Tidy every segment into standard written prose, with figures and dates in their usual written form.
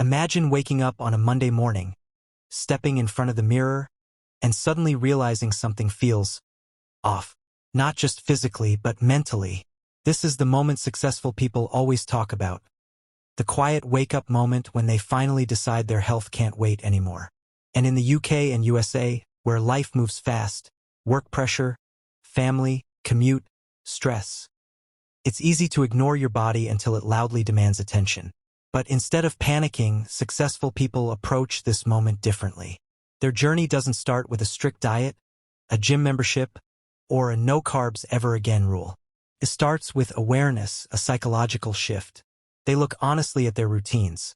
Imagine waking up on a Monday morning, stepping in front of the mirror, and suddenly realizing something feels off. Not just physically, but mentally. This is the moment successful people always talk about. The quiet wake-up moment when they finally decide their health can't wait anymore. And in the UK and USA, where life moves fast, work pressure, family, commute, stress, it's easy to ignore your body until it loudly demands attention. But instead of panicking, successful people approach this moment differently. Their journey doesn't start with a strict diet, a gym membership, or a no carbs ever again rule. It starts with awareness, a psychological shift. They look honestly at their routines.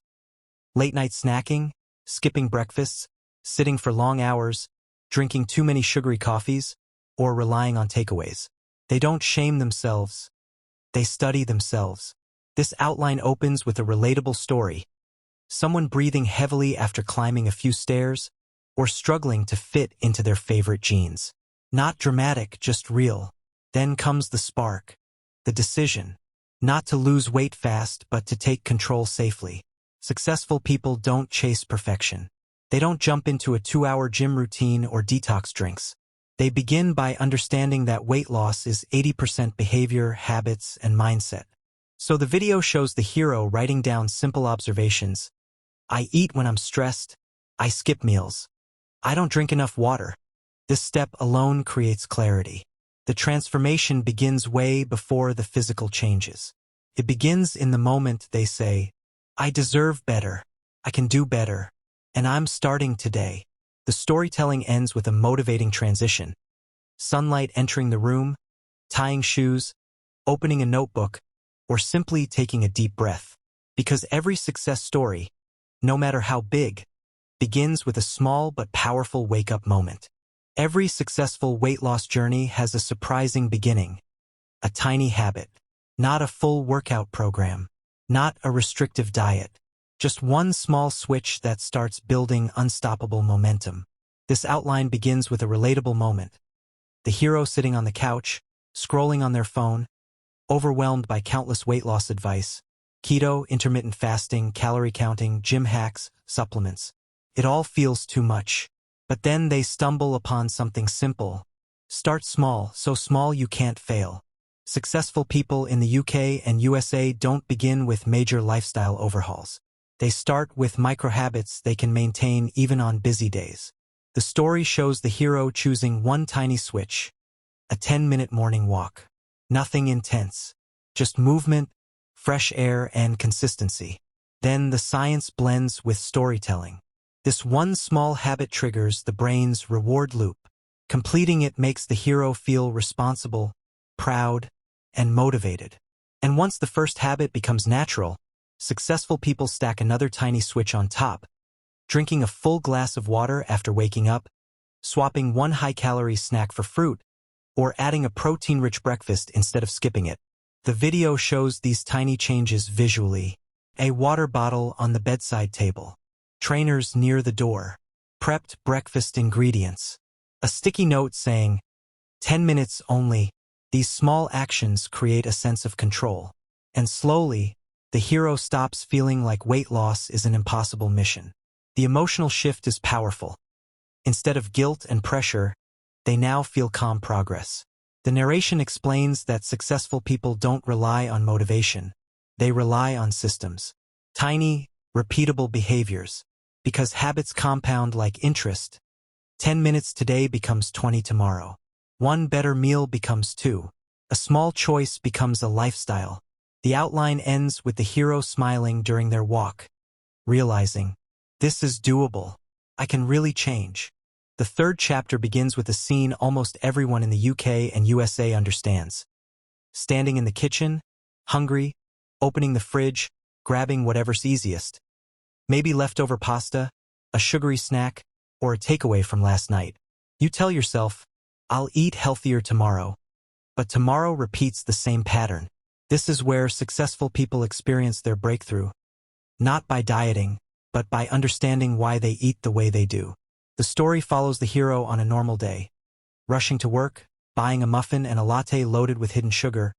Late-night snacking, skipping breakfasts, sitting for long hours, drinking too many sugary coffees, or relying on takeaways. They don't shame themselves. They study themselves. This outline opens with a relatable story. Someone breathing heavily after climbing a few stairs, or struggling to fit into their favorite jeans. Not dramatic, just real. Then comes the spark. The decision. Not to lose weight fast, but to take control safely. Successful people don't chase perfection. They don't jump into a 2-hour gym routine or detox drinks. They begin by understanding that weight loss is 80% behavior, habits, and mindset. So the video shows the hero writing down simple observations. I eat when I'm stressed. I skip meals. I don't drink enough water. This step alone creates clarity. The transformation begins way before the physical changes. It begins in the moment they say, I deserve better, I can do better, and I'm starting today. The storytelling ends with a motivating transition. Sunlight entering the room, tying shoes, opening a notebook, or simply taking a deep breath. Because every success story, no matter how big, begins with a small but powerful wake-up moment. Every successful weight loss journey has a surprising beginning. A tiny habit. Not a full workout program. Not a restrictive diet. Just one small switch that starts building unstoppable momentum. This outline begins with a relatable moment. The hero sitting on the couch, scrolling on their phone, overwhelmed by countless weight loss advice. Keto, intermittent fasting, calorie counting, gym hacks, supplements. It all feels too much. But then they stumble upon something simple. Start small, so small you can't fail. Successful people in the UK and USA don't begin with major lifestyle overhauls. They start with micro-habits they can maintain even on busy days. The story shows the hero choosing one tiny switch. A 10-minute morning walk. Nothing intense. Just movement, fresh air, and consistency. Then the science blends with storytelling. This one small habit triggers the brain's reward loop. Completing it makes the hero feel responsible, proud, and motivated. And once the first habit becomes natural, successful people stack another tiny switch on top. Drinking a full glass of water after waking up, swapping one high-calorie snack for fruit, or adding a protein-rich breakfast instead of skipping it. The video shows these tiny changes visually. A water bottle on the bedside table. Trainers near the door. Prepped breakfast ingredients. A sticky note saying, 10 minutes only. These small actions create a sense of control. And slowly, the hero stops feeling like weight loss is an impossible mission. The emotional shift is powerful. Instead of guilt and pressure, they now feel calm progress. The narration explains that successful people don't rely on motivation. They rely on systems. Tiny, repeatable behaviors. Because habits compound like interest. 10 minutes today becomes 20 tomorrow. One better meal becomes 2. A small choice becomes a lifestyle. The outline ends with the hero smiling during their walk, realizing, this is doable. I can really change. The third chapter begins with a scene almost everyone in the UK and USA understands. Standing in the kitchen, hungry, opening the fridge, grabbing whatever's easiest. Maybe leftover pasta, a sugary snack, or a takeaway from last night. You tell yourself, I'll eat healthier tomorrow. But tomorrow repeats the same pattern. This is where successful people experience their breakthrough. Not by dieting, but by understanding why they eat the way they do. The story follows the hero on a normal day. Rushing to work, buying a muffin and a latte loaded with hidden sugar,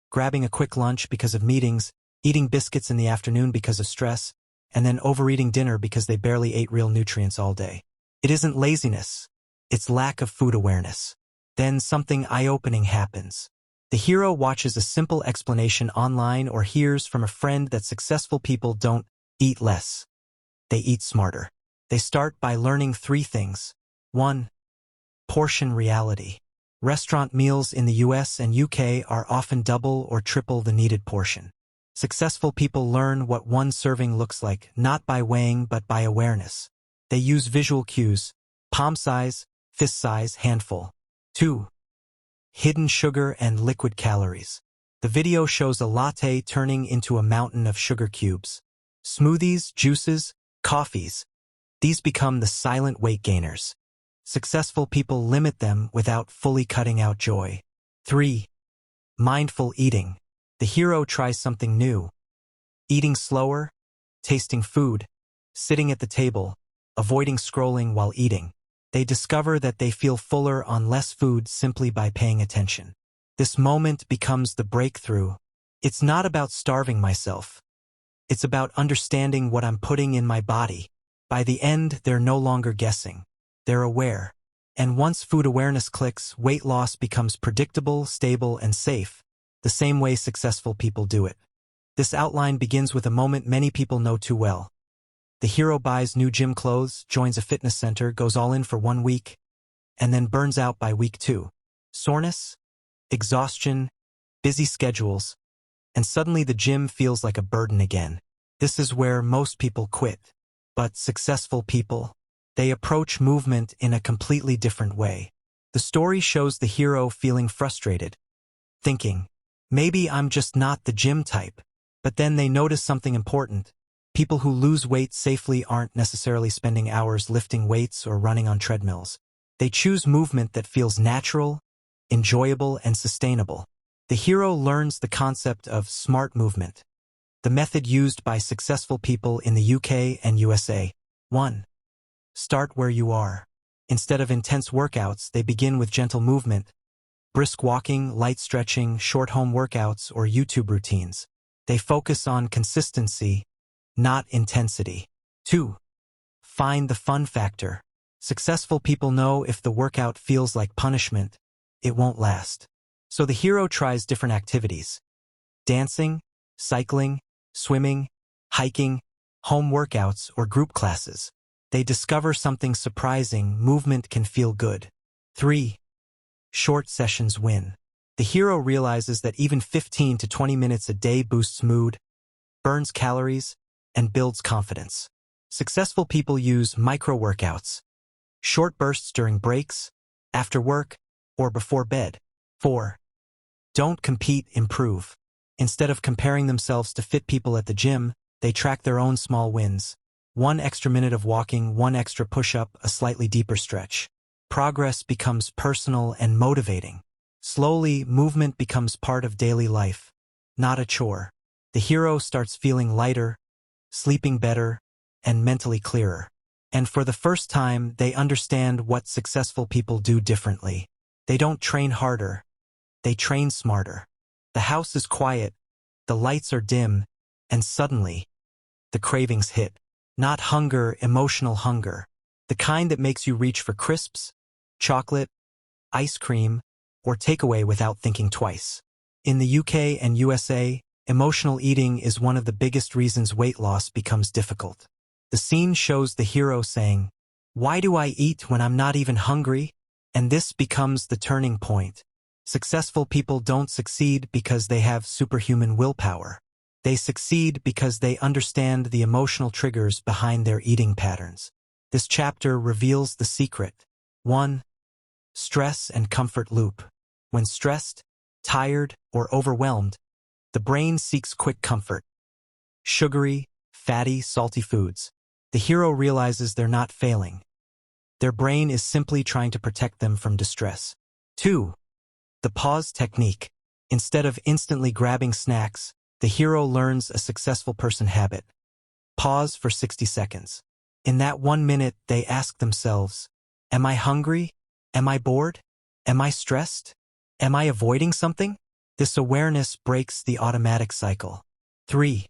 grabbing a quick lunch because of meetings, eating biscuits in the afternoon because of stress, and then overeating dinner because they barely ate real nutrients all day. It isn't laziness, it's lack of food awareness. Then something eye-opening happens. The hero watches a simple explanation online or hears from a friend that successful people don't eat less. They eat smarter. They start by learning 3 things. 1. Portion reality. Restaurant meals in the US and UK are often double or triple the needed portion. Successful people learn what one serving looks like, not by weighing but by awareness. They use visual cues, palm size, fist size, handful. 2. Hidden sugar and liquid calories. The video shows a latte turning into a mountain of sugar cubes. Smoothies, juices, coffees. These become the silent weight gainers. Successful people limit them without fully cutting out joy. 3. Mindful eating. The hero tries something new. Eating slower, tasting food, sitting at the table, avoiding scrolling while eating. They discover that they feel fuller on less food simply by paying attention. This moment becomes the breakthrough. It's not about starving myself. It's about understanding what I'm putting in my body. By the end, they're no longer guessing. They're aware. And once food awareness clicks, weight loss becomes predictable, stable, and safe, the same way successful people do it. This outline begins with a moment many people know too well. The hero buys new gym clothes, joins a fitness center, goes all in for 1 week, and then burns out by week 2. Soreness, exhaustion, busy schedules, and suddenly the gym feels like a burden again. This is where most people quit. But successful people, they approach movement in a completely different way. The story shows the hero feeling frustrated, thinking, maybe I'm just not the gym type. But then they notice something important. People who lose weight safely aren't necessarily spending hours lifting weights or running on treadmills. They choose movement that feels natural, enjoyable, and sustainable. The hero learns the concept of smart movement, the method used by successful people in the UK and USA. 1. Start where you are. Instead of intense workouts, they begin with gentle movement, brisk walking, light stretching, short home workouts, or YouTube routines. They focus on consistency, not intensity. 2. Find the fun factor. Successful people know if the workout feels like punishment, it won't last. So the hero tries different activities. Dancing, cycling, swimming, hiking, home workouts, or group classes. They discover something surprising: movement can feel good. 3. Short sessions win. The hero realizes that even 15 to 20 minutes a day boosts mood, burns calories, and builds confidence. Successful people use micro-workouts, short bursts during breaks, after work, or before bed. 4. Don't compete, improve. Instead of comparing themselves to fit people at the gym, they track their own small wins. 1 extra minute of walking, 1 extra push-up, a slightly deeper stretch. Progress becomes personal and motivating. Slowly, movement becomes part of daily life, not a chore. The hero starts feeling lighter, sleeping better, and mentally clearer. And for the first time, they understand what successful people do differently. They don't train harder, they train smarter. The house is quiet, the lights are dim, and suddenly, the cravings hit. Not hunger, emotional hunger. The kind that makes you reach for crisps, chocolate, ice cream, or takeaway without thinking twice. In the UK and USA, emotional eating is one of the biggest reasons weight loss becomes difficult. The scene shows the hero saying, "Why do I eat when I'm not even hungry?" And this becomes the turning point. Successful people don't succeed because they have superhuman willpower. They succeed because they understand the emotional triggers behind their eating patterns. This chapter reveals the secret. 1. Stress and comfort loop. When stressed, tired, or overwhelmed, the brain seeks quick comfort. Sugary, fatty, salty foods. The hero realizes they're not failing. Their brain is simply trying to protect them from distress. 2. The pause technique. Instead of instantly grabbing snacks, the hero learns a successful person habit. Pause for 60 seconds. In that 1 minute, they ask themselves, am I hungry? Am I bored? Am I stressed? Am I avoiding something? This awareness breaks the automatic cycle. 3.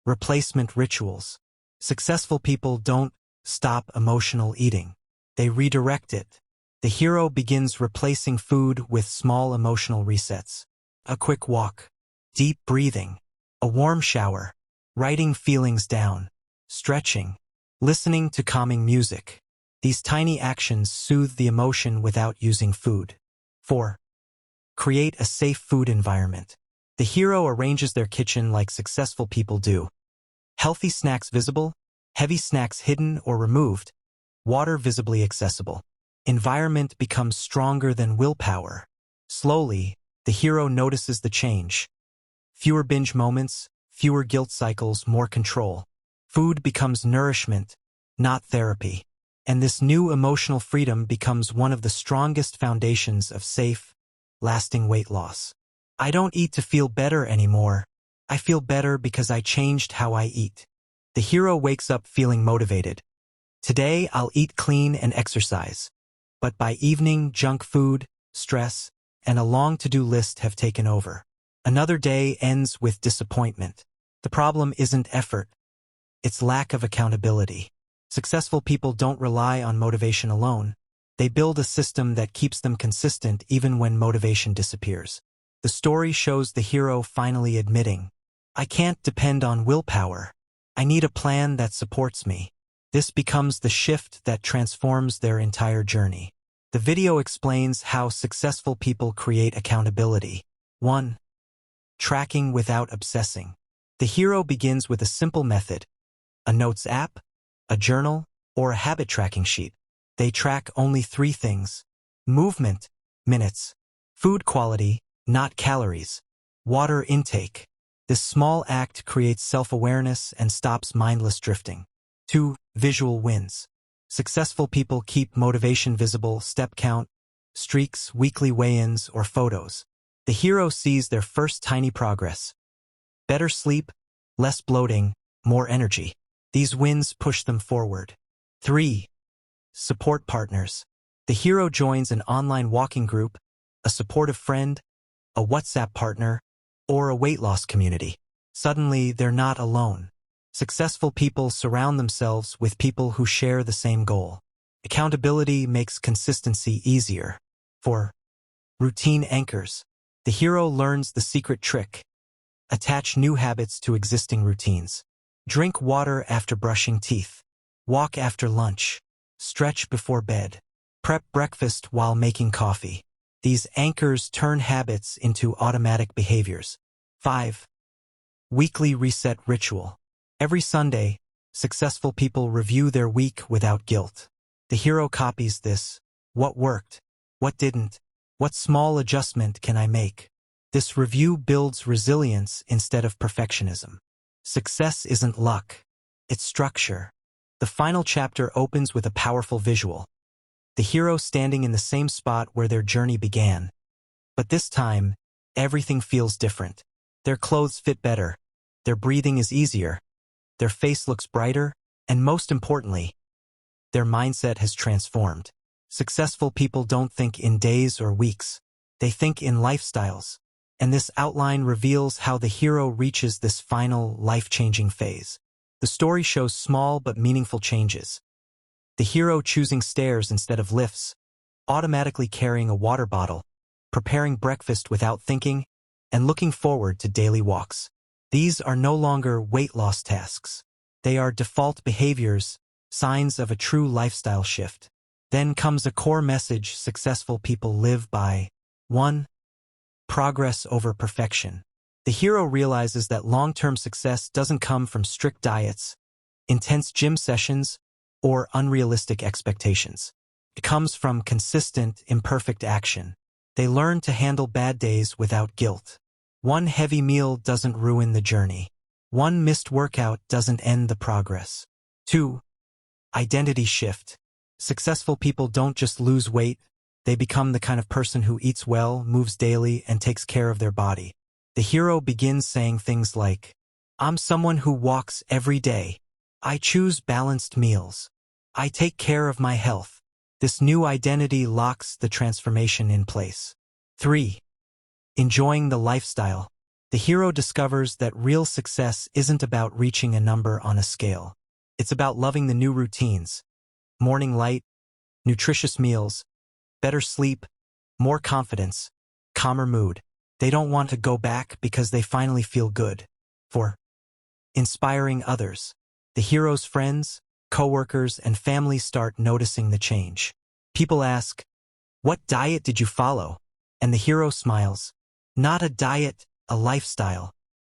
Replacement rituals. Successful people don't stop emotional eating. They redirect it. The hero begins replacing food with small emotional resets. A quick walk, deep breathing, a warm shower, writing feelings down, stretching, listening to calming music. These tiny actions soothe the emotion without using food. 4. Create a safe food environment. The hero arranges their kitchen like successful people do. Healthy snacks visible, heavy snacks hidden or removed, water visibly accessible. Environment becomes stronger than willpower. Slowly, the hero notices the change. Fewer binge moments, fewer guilt cycles, more control. Food becomes nourishment, not therapy. And this new emotional freedom becomes one of the strongest foundations of safe, lasting weight loss. I don't eat to feel better anymore. I feel better because I changed how I eat. The hero wakes up feeling motivated. Today, I'll eat clean and exercise. But by evening, junk food, stress, and a long to-do list have taken over. Another day ends with disappointment. The problem isn't effort. It's lack of accountability. Successful people don't rely on motivation alone. They build a system that keeps them consistent even when motivation disappears. The story shows the hero finally admitting, I can't depend on willpower. I need a plan that supports me. This becomes the shift that transforms their entire journey. The video explains how successful people create accountability. 1. Tracking without obsessing. The hero begins with a simple method, a notes app, a journal, or a habit tracking sheet. They track only 3 things: movement, minutes; food quality, not calories; water intake. This small act creates self-awareness and stops mindless drifting. 2. Visual wins. Successful people keep motivation visible: step count, streaks, weekly weigh-ins, or photos. The hero sees their first tiny progress. Better sleep, less bloating, more energy. These wins push them forward. 3. Support partners. The hero joins an online walking group, a supportive friend, a WhatsApp partner, or a weight loss community. Suddenly, they're not alone. Successful people surround themselves with people who share the same goal. Accountability makes consistency easier. 4. Routine anchors. The hero learns the secret trick. Attach new habits to existing routines. Drink water after brushing teeth. Walk after lunch. Stretch before bed. Prep breakfast while making coffee. These anchors turn habits into automatic behaviors. 5. Weekly reset ritual. Every Sunday, successful people review their week without guilt. The hero copies this. What worked? What didn't? What small adjustment can I make? This review builds resilience instead of perfectionism. Success isn't luck. It's structure. The final chapter opens with a powerful visual. The hero standing in the same spot where their journey began. But this time, everything feels different. Their clothes fit better. Their breathing is easier. Their face looks brighter. And most importantly, their mindset has transformed. Successful people don't think in days or weeks. They think in lifestyles. And this outline reveals how the hero reaches this final, life-changing phase. The story shows small but meaningful changes. The hero choosing stairs instead of lifts, automatically carrying a water bottle, preparing breakfast without thinking, and looking forward to daily walks. These are no longer weight loss tasks. They are default behaviors, signs of a true lifestyle shift. Then comes a core message successful people live by. 1. Progress over perfection. The hero realizes that long-term success doesn't come from strict diets, intense gym sessions, or unrealistic expectations. It comes from consistent, imperfect action. They learn to handle bad days without guilt. One heavy meal doesn't ruin the journey. One missed workout doesn't end the progress. 2. Identity shift. Successful people don't just lose weight, they become the kind of person who eats well, moves daily, and takes care of their body. The hero begins saying things like, I'm someone who walks every day. I choose balanced meals. I take care of my health. This new identity locks the transformation in place. 3. Enjoying the lifestyle. The hero discovers that real success isn't about reaching a number on a scale. It's about loving the new routines. Morning light, nutritious meals, better sleep, more confidence, calmer mood. They don't want to go back because they finally feel good. 4. Inspiring others. The hero's friends, coworkers, and family start noticing the change. People ask, "What diet did you follow?" And the hero smiles. "Not a diet, a lifestyle."